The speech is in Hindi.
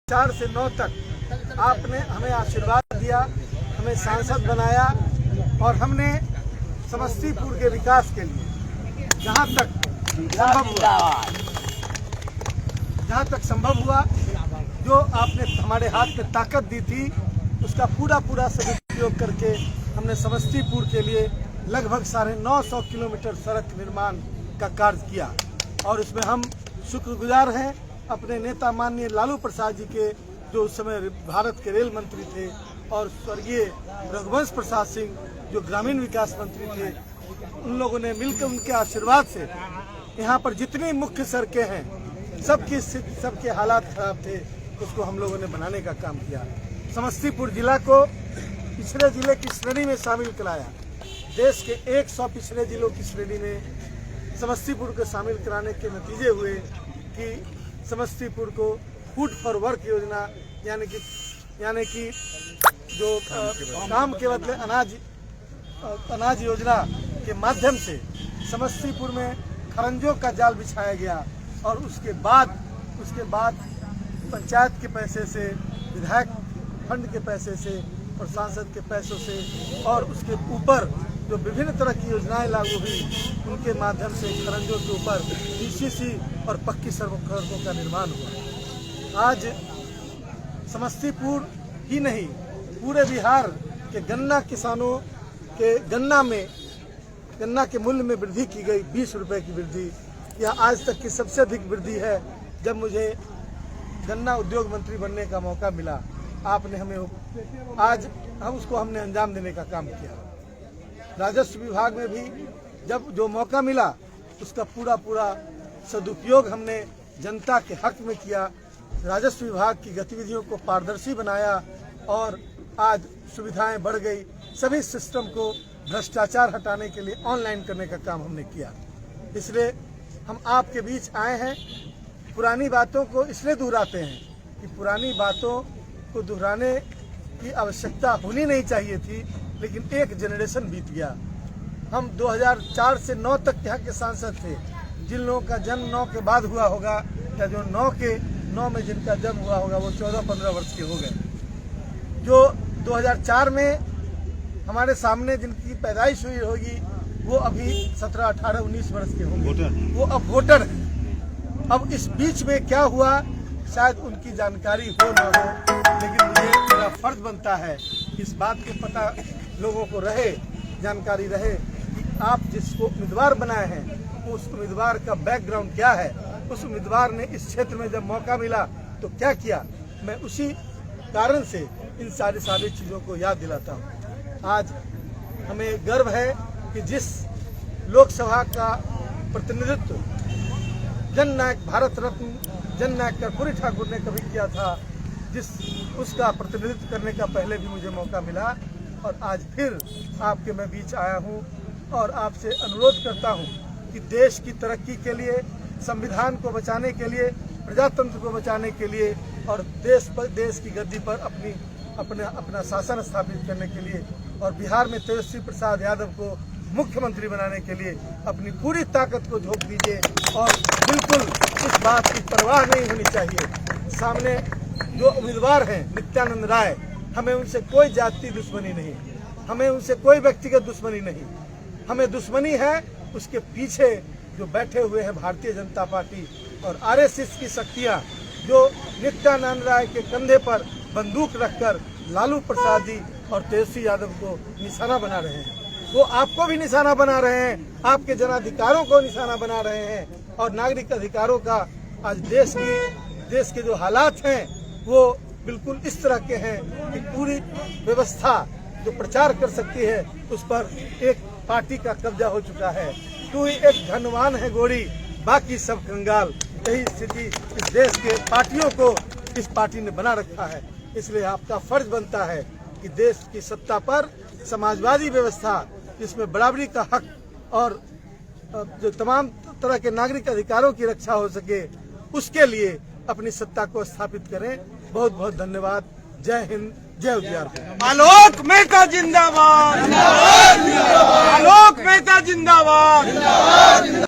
4 से 9 तक आपने हमें आशीर्वाद दिया, हमें सांसद बनाया और हमने समस्तीपुर के विकास के लिए जहाँ तक संभव हुआ जो आपने हमारे हाथ में ताकत दी थी उसका पूरा सदुपयोग करके हमने समस्तीपुर के लिए लगभग 950 किलोमीटर सड़क निर्माण का कार्य किया और इसमें हम शुक्रगुजार हैं अपने नेता माननीय लालू प्रसाद जी के, जो उस समय भारत के रेल मंत्री थे, और स्वर्गीय रघुवंश प्रसाद सिंह जो ग्रामीण विकास मंत्री थे। उन लोगों ने मिलकर उनके आशीर्वाद से यहाँ पर जितनी मुख्य सड़कें हैं सबके हालात खराब थे, उसको हम लोगों ने बनाने का काम किया। समस्तीपुर जिला को पिछड़े जिले की श्रेणी में शामिल कराया। देश के 100 पिछड़े जिलों की श्रेणी में समस्तीपुर को शामिल कराने के नतीजे हुए कि समस्तीपुर को फूड फॉर वर्क योजना यानी कि जो काम के बदले अनाज योजना के माध्यम से समस्तीपुर में खरंजों का जाल बिछाया गया और उसके बाद पंचायत के पैसे से, विधायक फंड के पैसे से और सांसद के पैसों से और उसके ऊपर जो विभिन्न तरह की योजनाएं लागू हुई उनके माध्यम से खरंजों के ऊपर डीसीसी और पक्की सड़कों का निर्माण हुआ। आज समस्तीपुर ही नहीं पूरे बिहार के गन्ना किसानों के गन्ना के मूल्य में वृद्धि की गई, 20 रुपए की वृद्धि। यह आज तक की सबसे अधिक वृद्धि है। जब मुझे गन्ना उद्योग मंत्री बनने का मौका मिला, आपने हमें हमने अंजाम देने का काम किया। राजस्व विभाग में भी जब जो मौका मिला उसका पूरा सदुपयोग हमने जनता के हक में किया। राजस्व विभाग की गतिविधियों को पारदर्शी बनाया और आज सुविधाएं बढ़ गई। सभी सिस्टम को भ्रष्टाचार हटाने के लिए ऑनलाइन करने का काम हमने किया। इसलिए हम आपके बीच आए हैं। पुरानी बातों को इसलिए दोहराते हैं कि पुरानी बातों को दोहराने की आवश्यकता होनी नहीं चाहिए थी, लेकिन एक जनरेशन बीत गया। हम 2004 से 9 तक यहाँ के सांसद थे। जिन लोगों का जन्म 9 के बाद हुआ होगा या जो 9 में जिनका जन्म हुआ होगा वो 14-15 वर्ष के हो गए। जो 2004 में हमारे सामने जिनकी पैदाइश हुई होगी वो अभी 17, 18, 19 वर्ष के होंगे, वो अब वोटर हैं। अब इस बीच में क्या हुआ शायद उनकी जानकारी हो ना हो, लेकिन मेरा फर्ज बनता है कि इस बात को पता लोगों को रहे, जानकारी रहे कि आप जिसको उम्मीदवार बनाए हैं उस उम्मीदवार का बैकग्राउंड क्या है, उस उम्मीदवार ने इस क्षेत्र में जब मौका मिला तो क्या किया। मैं उसी कारण से इन सारी चीज़ों को याद दिलाता हूँ। आज हमें गर्व है कि जिस लोकसभा का प्रतिनिधित्व जननायक भारत रत्न जननायक कर्पूरी ठाकुर ने कभी किया था, उसका प्रतिनिधित्व करने का पहले भी मुझे मौका मिला और आज फिर आपके मैं बीच आया हूं और आपसे अनुरोध करता हूं कि देश की तरक्की के लिए, संविधान को बचाने के लिए, प्रजातंत्र को बचाने के लिए और देश की गद्दी पर अपना शासन स्थापित करने के लिए और बिहार में तेजस्वी प्रसाद यादव को मुख्यमंत्री बनाने के लिए अपनी पूरी ताकत को झोंक दीजिए और बिल्कुल इस बात की परवाह नहीं होनी चाहिए। सामने जो उम्मीदवार हैं नित्यानंद राय, हमें उनसे कोई जाति दुश्मनी नहीं, हमें उनसे कोई व्यक्तिगत दुश्मनी नहीं, हमें दुश्मनी है उसके पीछे जो बैठे हुए हैं भारतीय जनता पार्टी और आरएसएस की शक्तियां जो नित्यानंद राय के कंधे पर बंदूक रखकर लालू प्रसाद जी और तेजस्वी यादव को निशाना बना रहे हैं। वो आपको भी निशाना बना रहे हैं, आपके जनाधिकारों को निशाना बना रहे हैं और नागरिक अधिकारों का आज देश के जो हालात हैं वो बिल्कुल इस तरह के हैं कि पूरी व्यवस्था जो प्रचार कर सकती है उस पर एक पार्टी का कब्जा हो चुका है। तू ही एक धनवान है गोरी, बाकी सब कंगाल। यही स्थिति इस देश के पार्टियों को इस पार्टी ने बना रखा है। इसलिए आपका फर्ज बनता है कि देश की सत्ता पर समाजवादी व्यवस्था जिसमें बराबरी का हक और जो तमाम तरह के नागरिक अधिकारों की रक्षा हो सके उसके लिए अपनी सत्ता को स्थापित करें। बहुत बहुत धन्यवाद। जय हिंद, जय उजियारपुर। आलोक मेहता जिंदाबाद, आलोक मेहता जिंदाबाद।